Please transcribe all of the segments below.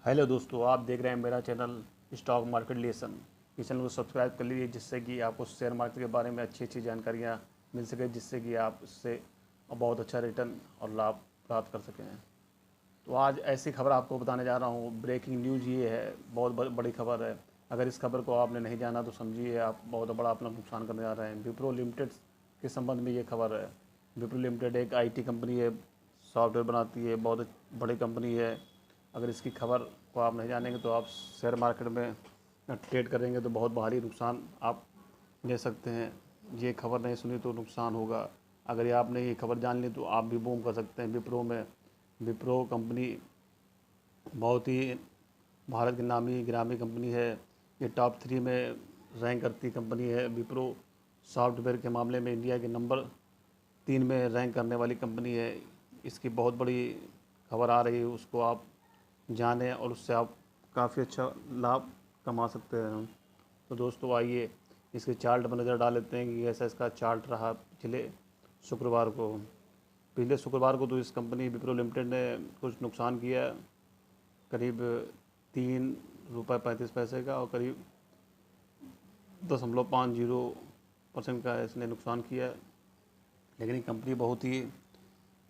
Hello दोस्तों, आप देख रहे हैं मेरा चैनल स्टॉक मार्केट लेसन। इस चैनल को सब्सक्राइब कर लीजिए जिससे कि आपको शेयर मार्केट के बारे में अच्छी अच्छी जानकारियाँ मिल सके, जिससे कि आप इससे बहुत अच्छा रिटर्न और लाभ प्राप्त कर सकें। तो आज ऐसी खबर आपको बताने जा रहा हूँ। ब्रेकिंग न्यूज़ ये है, बहुत बड़ी खबर है। अगर इस खबर को आपने नहीं जाना तो समझिए आप बहुत बड़ा अपना नुकसान करने जा रहे हैं। विप्रो लिमिटेड के संबंध में ये खबर है। विप्रो लिमिटेड एक IT कंपनी है, सॉफ्टवेयर बनाती है, बहुत बड़ी कंपनी है। अगर इसकी खबर को आप नहीं जानेंगे तो आप शेयर मार्केट में ट्रेड करेंगे तो बहुत भारी नुकसान आप ले सकते हैं। ये खबर नहीं सुनी तो नुकसान होगा। अगर ये आपने ये खबर जान ली तो आप भी बूम कर सकते हैं। विप्रो कंपनी बहुत ही भारत की नामी गिरामी कंपनी है। ये टॉप 3 में रैंक करती कंपनी है। विप्रो सॉफ्टवेयर के मामले में इंडिया के नंबर 3 में रैंक करने वाली कंपनी है। इसकी बहुत बड़ी खबर आ रही है, उसको आप जानें और उससे आप काफ़ी अच्छा लाभ कमा सकते हैं। तो दोस्तों आइए इसके चार्ट पर नज़र डाल लेते हैं कि कैसा इसका चार्ट रहा शुक्रवार को। पिछले शुक्रवार को तो इस कंपनी विप्रो लिमिटेड ने कुछ नुकसान किया, करीब ₹3.35 का, और करीब 0.50% का इसने नुकसान किया। लेकिन ये कंपनी बहुत ही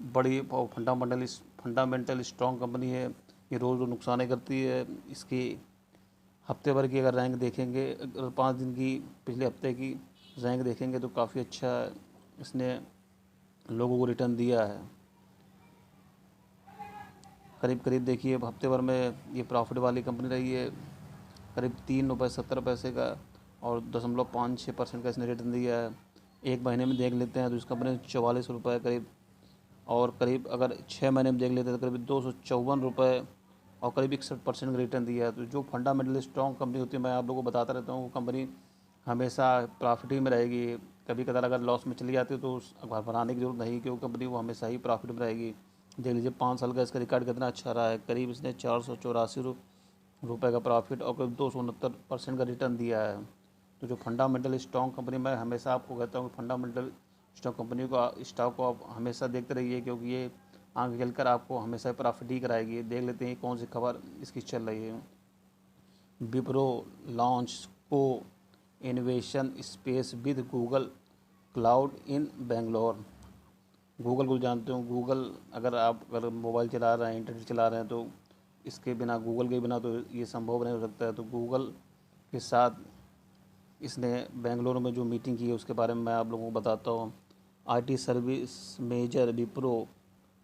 बड़ी और फंडामेंटल स्ट्रॉन्ग कंपनी है। ये रोज़ नुकसान ही करती है। इसकी हफ्ते भर की अगर रैंक देखेंगे, अगर 5 दिन की पिछले हफ्ते की रैंक देखेंगे तो काफ़ी अच्छा इसने लोगों को रिटर्न दिया है। करीब करीब देखिए हफ्ते भर में ये प्रॉफिट वाली कंपनी रही है। करीब ₹3.70 का और 0.56% का इसने रिटर्न दिया है। एक महीने में देख लेते हैं तो इस कंपनी ने ₹44 करीब, और करीब अगर 6 महीने में देख लेते हैं तो करीब ₹254 और करीब 61% का रिटर्न दिया है। तो जो फंडामेंटली स्ट्रॉन्ग कंपनी होती है, मैं आप लोगों को बताता रहता हूँ, वो कंपनी हमेशा प्रॉफिट ही में रहेगी। कभी कदार अगर लॉस में चली जाती है तो घबराने की जरूरत नहीं, क्योंकि कंपनी वो हमेशा ही प्रॉफिट में रहेगी। देख लीजिए 5 साल का इसका रिकॉर्ड कितना अच्छा रहा है। करीब इसने ₹484 का प्रॉफिट और करीब 269% का रिटर्न दिया है। तो जो फंडामेंटल स्ट्रॉन्ग कंपनी, मैं हमेशा आपको कहता हूँ फंडामेंटल स्टॉक कंपनी को स्टॉक को आप हमेशा देखते रहिए, क्योंकि ये आगे चलकर आपको हमेशा प्रॉफिट ही कराएगी। देख लेते हैं कौन सी खबर इसकी चल रही है। विप्रो लॉन्च को innovation space with Google cloud in Bangalore. Google को जानते हो, गूगल अगर मोबाइल चला रहे हैं, इंटरनेट चला रहे हैं, तो इसके बिना, गूगल के बिना तो ये संभव नहीं हो सकता है। तो गूगल के साथ इसने बेंगलोर में जो मीटिंग की है उसके बारे में मैं आप लोगों को बताता हूँ। IT service major Wipro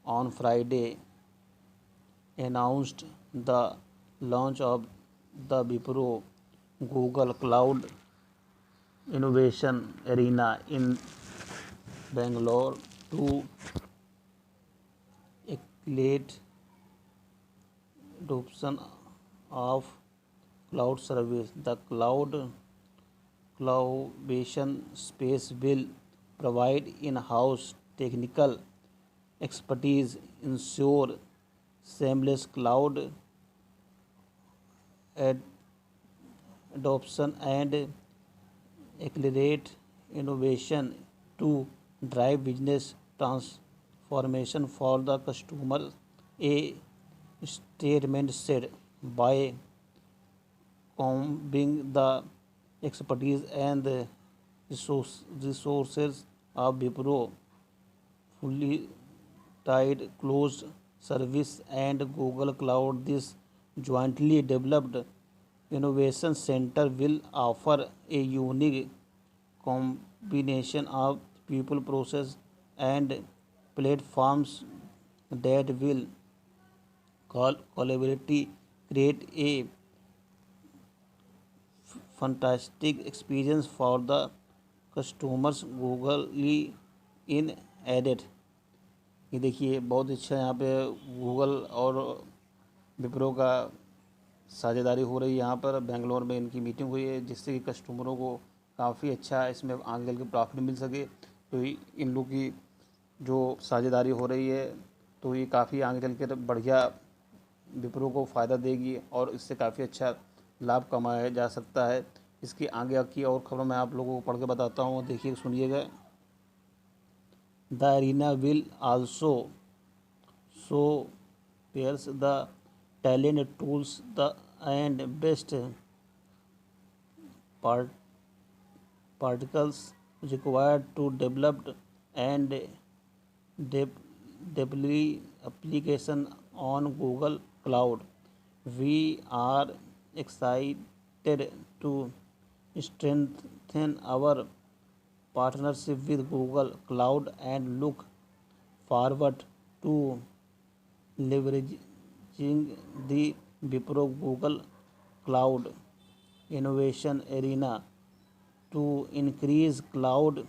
on Friday announced the launch of the Wipro Google Cloud Innovation Arena in Bangalore to accelerate adoption of cloud service. The collaboration space will provide in-house technical expertise, ensure seamless cloud adoption, and accelerate innovation to drive business transformation for the customer, a statement said. By combining the expertise and the resources of Wipro, fully tied closed service and Google Cloud, this jointly developed innovation center will offer a unique combination of people, process, and platforms that will collaboratively create a fantastic experience for the customers. Google in added, ये देखिए बहुत अच्छा यहाँ पे Google और विप्रो का साझेदारी हो रही है। यहाँ पर बेंगलोर में इनकी मीटिंग हुई है, जिससे कि कस्टमरों को काफ़ी अच्छा इसमें आगे चल के प्रॉफिट मिल सके। तो इन लोग की जो साझेदारी हो रही है तो ये काफ़ी आगे चल के बढ़िया विप्रो को फ़ायदा देगी और इससे काफ़ी अच्छा लाभ कमाया जा सकता है। इसकी आगे की और खबर मैं आप लोगों को पढ़ के बताता हूँ, देखिए सुनिएगा। The arena will also showcase the talent, tools, and best part, particles required to develop and de- deploy application on Google Cloud. We are excited to strengthen our partnership with Google Cloud and look forward to leveraging the Wipro Google Cloud Innovation Arena to increase cloud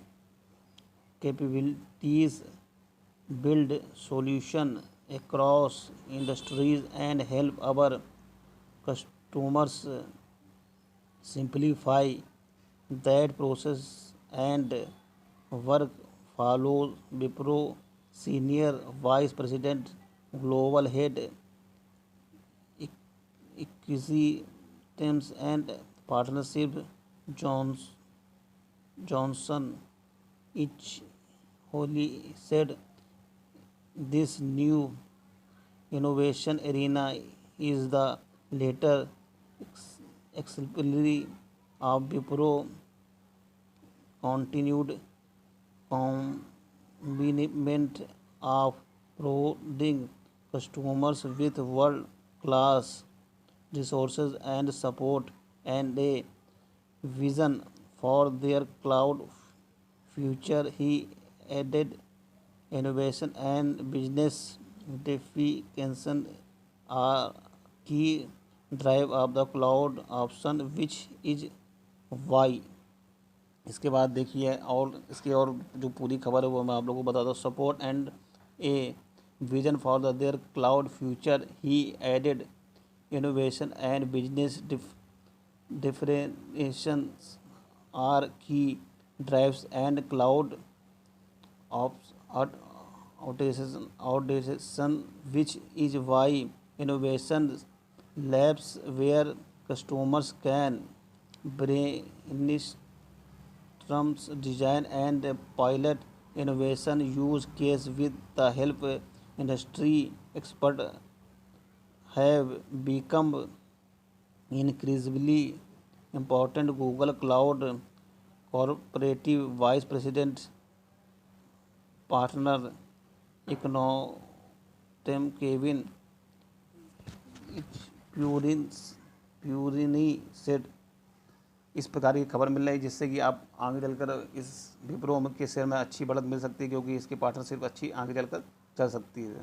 capabilities, build solutions across industries, and help our customers simplify that process and work. Follows Wipro Senior Vice President, Global Head, Ecosystems and Partnership, Johnson Each Holy said this new innovation arena is the later exemplary of Wipro continued commitment of providing customers with world class resources and support, and a vision for their cloud future. He added innovation and business differentiation are key drive of the cloud option, which is why। इसके बाद देखिए और इसकी और जो पूरी खबर है वो मैं आप लोगों को बता दूँ। Support and a vision for the their cloud future, he added innovation and business differentiations are key drives and cloud automation, which is why innovation labs where customers can brainstorm, design and pilot innovation use case with the help industry expert have become increasingly important। Google Cloud Corporative Vice President Partner Econotem Kevin प्यूरिनी said. इस प्रकार की खबर मिल रही है जिससे कि आप आगे चलकर इस विप्रो के शेयर में अच्छी बढ़त मिल सकती है, क्योंकि इसकी पार्टनरशिप अच्छी आगे चलकर चल सकती है।